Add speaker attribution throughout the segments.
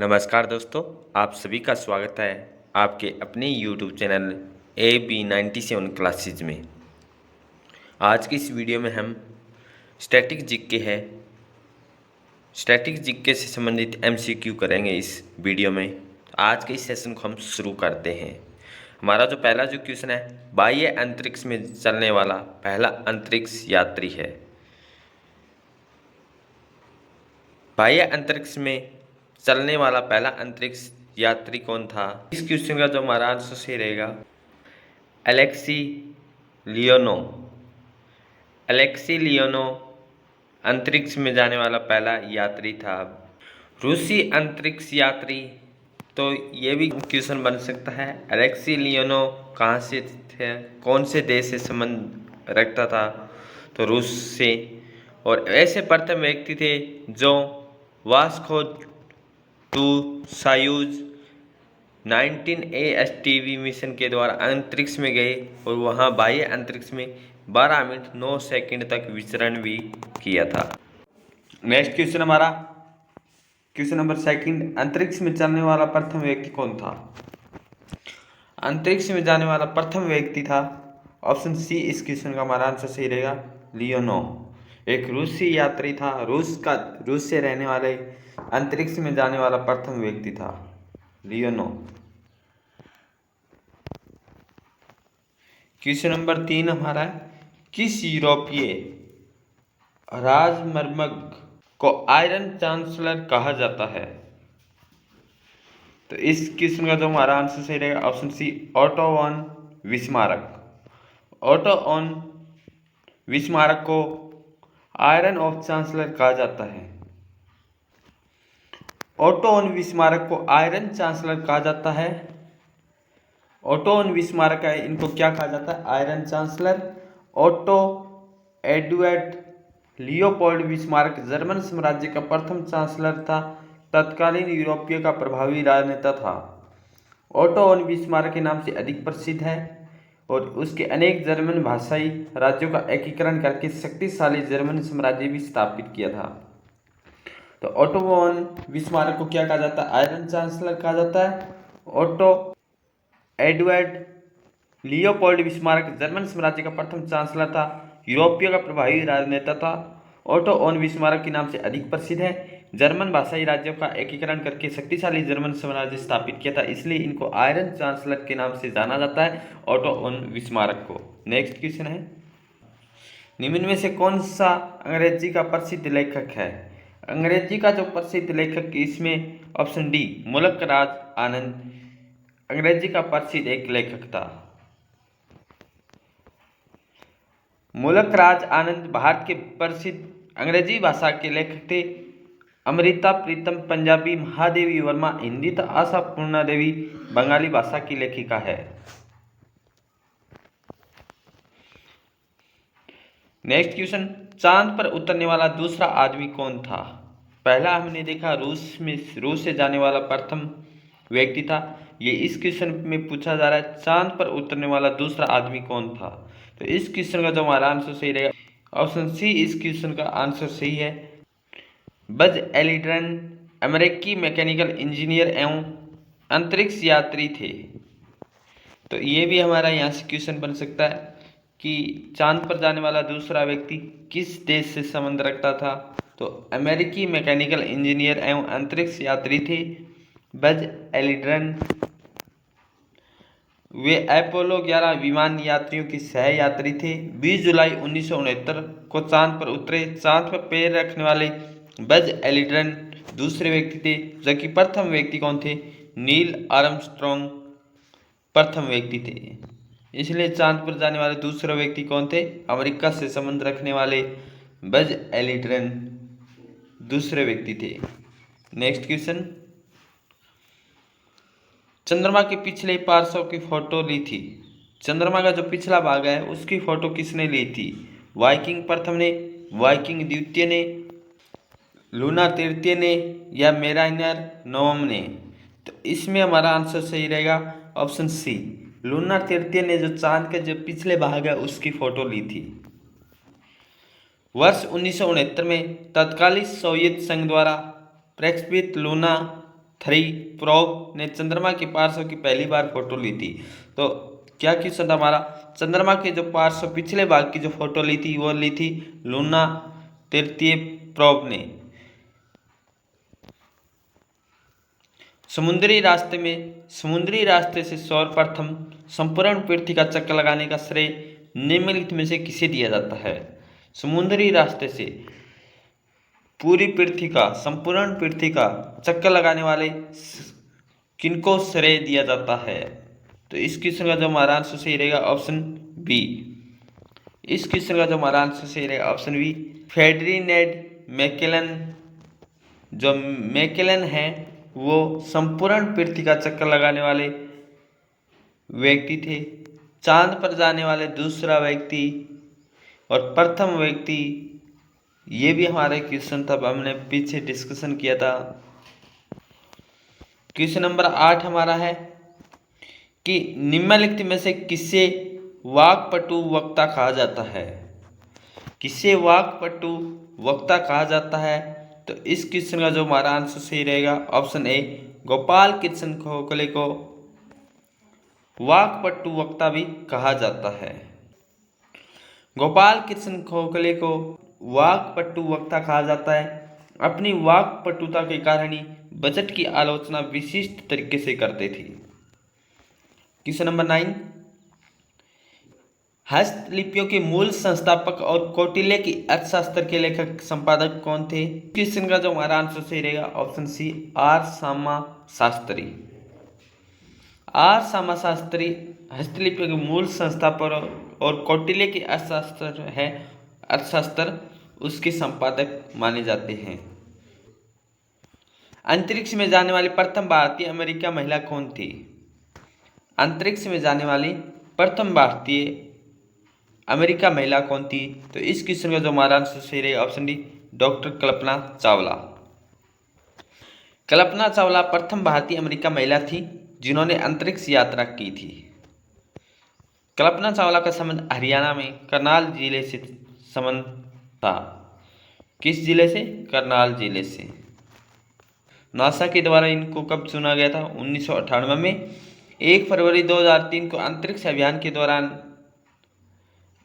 Speaker 1: नमस्कार दोस्तों, आप सभी का स्वागत है आपके अपने YouTube चैनल AB97 क्लासेज में। आज की इस वीडियो में हम स्टैटिक जीके से संबंधित MCQ करेंगे इस वीडियो में। आज के इस सेशन को हम शुरू करते हैं। हमारा जो पहला क्वेश्चन है, बाह्य अंतरिक्ष में चलने वाला पहला अंतरिक्ष यात्री है। बाह्य अंतरिक्ष में चलने वाला पहला अंतरिक्ष यात्री कौन था? इस क्वेश्चन का जो हमारा आंसर सही रहेगा, एलेक्सी लियोनो। एलेक्सी लियोनो अंतरिक्ष में जाने वाला पहला यात्री था। रूसी अंतरिक्ष यात्री, तो ये भी क्वेश्चन बन सकता है, एलेक्सी लियोनो कहाँ से थे, कौन से देश से संबंध रखता था? तो रूस से। और ऐसे प्रथम व्यक्ति थे जो वास्को टू सायूज 19 ASTV मिशन के द्वारा अंतरिक्ष में गए और वहां बाह्य अंतरिक्ष में 12 मिनट 9 सेकंड तक विचरण भी किया था। नेक्स्ट क्वेश्चन हमारा क्वेश्चन नंबर सेकंड, अंतरिक्ष में चलने वाला प्रथम व्यक्ति कौन था? अंतरिक्ष में जाने वाला प्रथम व्यक्ति था, ऑप्शन सी इस क्वेश्चन का हमारा आंसर सही रहेगा, लियोनो। एक रूसी यात्री था, रूस से रहने वाले अंतरिक्ष में जाने वाला प्रथम व्यक्ति था लियोनो। क्वेश्चन नंबर 3 हमारा है, किस यूरोपीय राजमर्मज्ञ को आयरन चांसलर कहा जाता है? तो इस क्वेश्चन का जो हमारा आंसर सही रहेगा, option C Otto von Bismarck. Otto von Bismarck को आयरन ऑफ चांसलर कहा जाता है। ओटो वन बिस्मार्क को आयरन चांसलर कहा जाता है। ओटो वन बिस्मार्क है, इनको क्या कहा जाता है? Iron chancellor. Otto Eduard Leopold Bismarck German साम्राज्य का प्रथम चांसलर था, तत्कालीन यूरोपीय का प्रभावी राजनेता था। ओटो वन बिस्मार्क के नाम से अधिक प्रसिद्ध है और उसके अनेक जर्मन भाषाई राज्यों का एकीकरण करके शक्तिशाली जर्मन साम्राज्य भी स्थापित किया था। तो ओटो वन बिस्मार्क को क्या कहा जाता है? आयरन चांसलर कहा जाता है। Otto Eduard Leopold Bismarck German साम्राज्य का प्रथम चांसलर था, यूरोपीय का प्रभावी राजनेता था। ओटो वन बिस्मार्क के नाम से अधिक प्रसिद्ध है, जर्मन भाषाई राज्यों का एकीकरण करके शक्तिशाली जर्मन साम्राज्य स्थापित किया था, इसलिए इनको आयरन चांसलर के नाम से जाना जाता है, ओटो वन बिस्मार्क को। नेक्स्ट क्वेश्चन है, निम्न में से कौन सा अंग्रेजी का प्रसिद्ध लेखक है? अंग्रेजी का जो प्रसिद्ध लेखक इसमें ऑप्शन डी मुल्क राज आनंद अंग्रेजी का प्रसिद्ध एक लेखक था। मुल्क राज आनंद भारत के प्रसिद्ध अंग्रेजी भाषा के लेखक थे। अमृता प्रीतम पंजाबी, महादेवी वर्मा हिंदी तथा आशा पूर्णा देवी बंगाली भाषा की लेखिका है। नेक्स्ट क्वेश्चन, चांद पर उतरने वाला दूसरा आदमी कौन था? पहला हमने देखा रूस से जाने वाला प्रथम व्यक्ति था, ये इस क्वेश्चन में पूछा जा रहा है, चांद पर उतरने वाला दूसरा आदमी कौन था? तो इस क्वेश्चन का जो हमारा आंसर सही रहेगा, ऑप्शन सी इस क्वेश्चन का आंसर सही है, बज एल्ड्रिन अमेरिकी मैकेनिकल इंजीनियर एवं अंतरिक्ष यात्री थे। तो ये भी हमारा यहाँ से क्वेश्चन बन सकता है कि चांद पर जाने वाला दूसरा व्यक्ति किस देश से संबंध रखता था? तो अमेरिकी मैकेनिकल इंजीनियर एवं अंतरिक्ष यात्री थे बज एल्ड्रिन। वे अपोलो 11 विमान यात्रियों की सह यात्री थे। 20 जुलाई 1969 को चांद पर उतरे। चांद पर पैर रखने वाले बज एल्ड्रिन दूसरे व्यक्ति थे, जबकि प्रथम व्यक्ति कौन थे? नील आर्मस्ट्रॉन्ग प्रथम व्यक्ति थे। इसलिए चांद पर जाने वाले दूसरे व्यक्ति कौन थे? अमेरिका से संबंध रखने वाले बज एल्ड्रिन दूसरे व्यक्ति थे। नेक्स्ट क्वेश्चन, चंद्रमा के पिछले पार्श्व की फोटो ली थी। चंद्रमा का जो पिछला भाग है उसकी फोटो किसने ली थी? वाइकिंग प्रथम ने, वाइकिंग द्वितीय ने, लूना तृतीय ने या मेराइनर नवम ने? तो इसमें हमारा आंसर सही रहेगा, ऑप्शन सी लूना तृतीय ने जो चांद के जो पिछले भाग है उसकी फोटो ली थी। वर्ष 1969 में तत्कालीन सोवियत संघ द्वारा प्रक्षेपित लूना 3 प्रोब ने चंद्रमा के पार्श्व की पहली बार फोटो ली थी। तो क्या क्वेश्चन था हमारा, चंद्रमा के जो पार्श्व पिछले भाग की जो फोटो ली थी वो ली थी लूना 13 प्रोब ने। समुद्री रास्ते से सर्वप्रथम संपूर्ण पृथ्वी का चक्कर लगाने का श्रेय निम्नलिखित में से किसे दिया जाता है। समुद्री रास्ते से पूरी पृथ्वी का, संपूर्ण पृथ्वी का चक्कर लगाने वाले किनको श्रेय दिया जाता है। तो इस क्वेश्चन का जो हमारा आंसर सही रहेगा ऑप्शन बी। इस क्वेश्चन का जो हमारा आंसर सही रहेगा ऑप्शन बी। फेडरिनेड मैकेलन, जो मैकेलन है वो संपूर्ण पृथ्वी का चक्कर लगाने वाले व्यक्ति थे। चांद पर जाने वाले दूसरा व्यक्ति और प्रथम व्यक्ति, ये भी हमारा क्वेश्चन था, हमने पीछे डिस्कशन किया था। क्वेश्चन नंबर 8 हमारा है कि निम्नलिखित में से किसे वाक्पटु वक्ता कहा जाता है। किसे वाक्पटु वक्ता कहा जाता है। तो इस क्वेश्चन का जो हमारा आंसर सही रहेगा ऑप्शन ए। गोपाल कृष्ण गोखले को वाक्पटु वक्ता भी कहा जाता है। गोपाल कृष्ण गोखले को वाक्पटु वक्ता कहा जाता है। अपनी वाक्पटुता के कारण ही बजट की आलोचना विशिष्ट तरीके से करते थे। क्वेश्चन नंबर 9, हस्तलिपियों के मूल संस्थापक और कौटिल्य की अर्थशास्त्र के लेखक संपादक कौन थे। क्वेश्चन का जो हमारा आंसर सही रहेगा option C, R Shyama Shastri. R Shyama Shastri हस्तलिपियों के मूल संस्थापक और कौटिल्य की अर्थशास्त्र उसके संपादक माने जाते हैं। अंतरिक्ष में जाने वाली प्रथम भारतीय अमेरिका महिला कौन थी। अंतरिक्ष में जाने वाली प्रथम भारतीय अमेरिका महिला कौन थी। तो इस क्वेश्चन का जो हमारा आंसर सही रहेगा option D, doctor Kalpana Chawla. Kalpana Chawla प्रथम भारतीय अमेरिका महिला थी जिन्होंने अंतरिक्ष यात्रा की थी। कल्पना चावला का संबंध हरियाणा में करनाल जिले से संबंध था। किस जिले से? करनाल जिले से। नासा के द्वारा इनको कब चुना गया था? 1998 में। 1 फरवरी 2003 को अंतरिक्ष अभियान के दौरान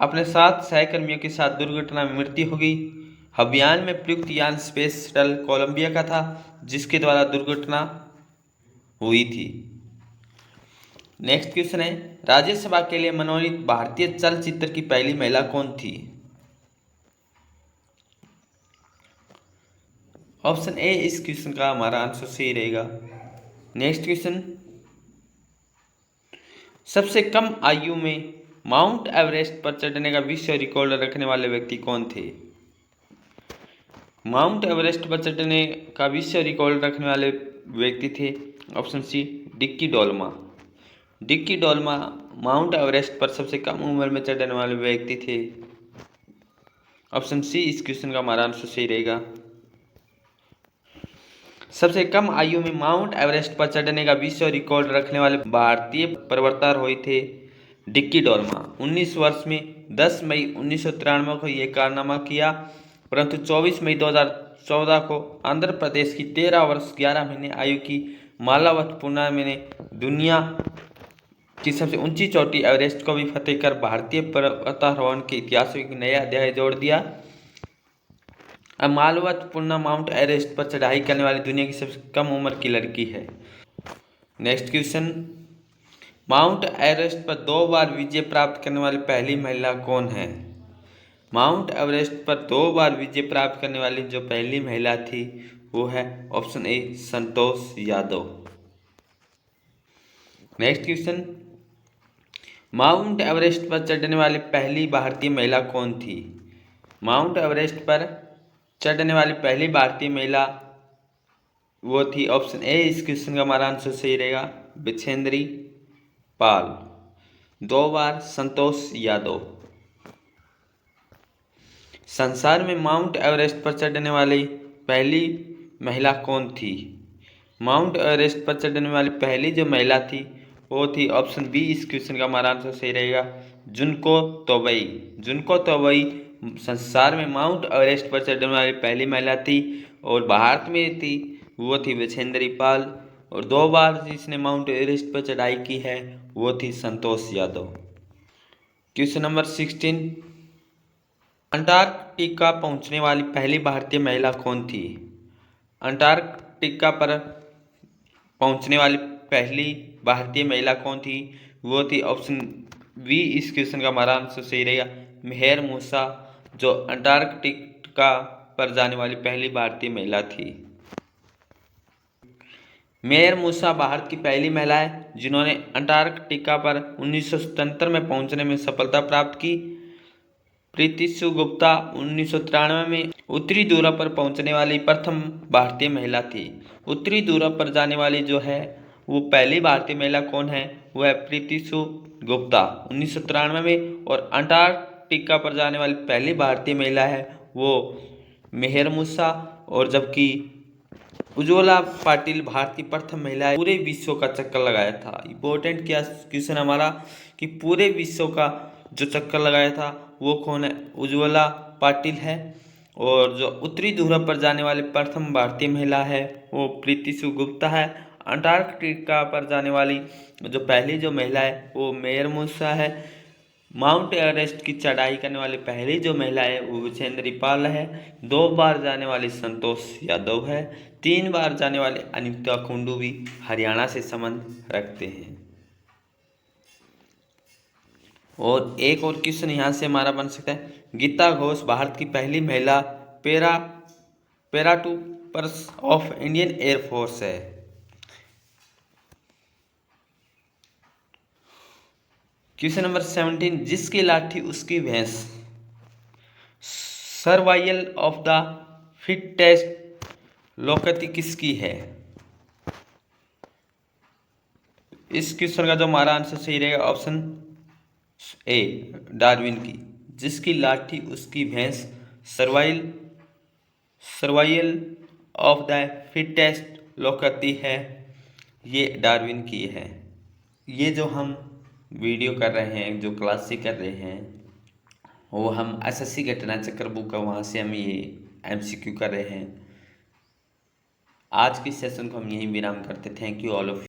Speaker 1: अपने 7 सहकर्मियों के साथ दुर्घटना में मृत्यु हो गई। अभियान में प्रयुक्त यान स्पेस शटल कोलंबिया का था जिसके द्वारा दुर्घटना हुई थी। नेक्स्ट क्वेश्चन है, राज्यसभा के लिए मनोनीत भारतीय चलचित्र की पहली महिला कौन थी। ऑप्शन ए इस क्वेश्चन का हमारा आंसर सही रहेगा। नेक्स्ट क्वेश्चन, सबसे कम आयु में माउंट एवरेस्ट पर चढ़ने का विश्व रिकॉर्ड रखने वाले व्यक्ति कौन थे। माउंट एवरेस्ट पर चढ़ने का विश्व रिकॉर्ड रखने वाले व्यक्ति थे ऑप्शन सी, डिक्की डोल्मा। डिक्की डोल्मा माउंट एवरेस्ट पर सबसे कम उम्र में चढ़ने वाले व्यक्ति थे। ऑप्शन सी इस क्वेश्चन का हमारा आंसर सही रहेगा। सबसे कम आयु में माउंट एवरेस्ट पर चढ़ने का विश्व रिकॉर्ड रखने वाले भारतीय पर्वतारोही थे डिक्की डोल्मा। 19 वर्ष में 10 मई 1993 को यह कारनामा किया, परंतु 24 मई 2014 को आंध्र प्रदेश की 13 वर्ष 11 महीने आयु की मालावत पूर्णिमा ने दुनिया की सबसे ऊंची चोटी एवरेस्ट को भी फतेह कर भारतीय पर्वतारोहण के इतिहास में एक नया अध्याय जोड़ दिया। अब मालावत पूर्णिमा माउंट एवरेस्ट पर चढ़ाई करने वाली दुनिया की सबसे कम उम्र की लड़की है। नेक्स्ट क्वेश्चन, माउंट एवरेस्ट पर 2 बार विजय प्राप्त करने वाली पहली महिला कौन है। माउंट एवरेस्ट पर 2 बार विजय प्राप्त करने वाली जो पहली महिला थी वो है option A, Santosh Yadav. Next question, mount Everest पर चढ़ने वाली पहली भारतीय महिला कौन थी। माउंट एवरेस्ट पर चढ़ने वाली पहली भारतीय महिला वो थी ऑप्शन ए। इस क्वेश्चन का हमारा आंसर सही रहेगा, बिछेंद्री पाल। 2 बार संतोष यादव। संसार में माउंट एवरेस्ट पर चढ़ने वाली पहली महिला कौन थी। माउंट एवरेस्ट पर चढ़ने वाली पहली जो महिला थी वो थी ऑप्शन बी। इस क्वेश्चन का हमारा आंसर सही रहेगा, जुनको तोबई। जुनको तोबई संसार में माउंट एवरेस्ट पर चढ़ने वाली पहली महिला थी और भारत में थी वो थी बिछेंद्री पाल। और 2 बार जिसने माउंट एवरेस्ट पर चढ़ाई की है वो थी Santosh Yadav. Question number 16, Antarctica पहुंचने वाली पहली भारतीय महिला कौन थी? अंटार्कटिका पर पहुंचने वाली पहली भारतीय महिला कौन थी? वो थी ऑप्शन बी। इस क्वेश्चन का हमारा आंसर सही रहेगा मेहर मूसा, जो अंटार्कटिका पर जाने वाली पहली भारतीय महिला थी। मेहर मूसा भारत की पहली महिला है जिन्होंने अंटार्कटिका पर 1977 में पहुंचने में सफलता प्राप्त की। प्रीति सु गुप्ता 1993 में उत्तरी ध्रुव पर पहुंचने वाली प्रथम भारतीय महिला थी। उत्तरी ध्रुव पर जाने वाली जो है वो पहली भारतीय महिला कौन है? वो है प्रीति सु गुप्ता 1993 में। और अंटार्कटिका पर जाने वाली पहली भारतीय महिला है वो मेहर मूसा। और जबकि उज्ज्वला पाटिल भारत की प्रथम महिला है पूरे विश्व का चक्कर लगाया था। इंपॉर्टेंट क्या क्वेश्चन हमारा कि पूरे विश्व का जो चक्कर लगाया था वो कौन है? उज्ज्वला पाटिल है। और जो उत्तरी ध्रुव पर जाने वाली प्रथम भारतीय महिला है वो प्रीति सु गुप्ता है। अंटार्कटिका पर जाने वाली जो पहली जो महिला है वो मेहर मूसा है। माउंट एवरेस्ट की चढ़ाई करने वाली पहली जो महिला है वो विजेंद्री पाल है। 2 बार जाने वाली संतोष यादव है। 3 बार जाने वाले अनीता कुंडू भी हरियाणा से संबंध रखते हैं। और एक और क्वेश्चन यहाँ से हमारा बन सकता है, गीता घोष भारत की पहली महिला पैराट्रूपर्स ऑफ इंडियन एयरफोर्स है। क्वेश्चन नंबर 17, जिसकी लाठी उसकी भैंस, सर्वाइवल ऑफ द फिटेस्ट लोकति किसकी है? इस क्वेश्चन का जो हमारा आंसर सही रहेगा ऑप्शन ए डार्विन की। जिसकी लाठी उसकी भैंस, सर्वाइवल ऑफ द फिटेस्ट लोकति है, ये डार्विन की है। ये जो हम वीडियो कर रहे हैं, जो क्लासेस कर रहे हैं, वो हम एसएससी घटना चक्र बुक है वहाँ से हम ये एमसीक्यू कर रहे हैं। आज के सेशन को हम यहीं विराम करते। Thank you all of.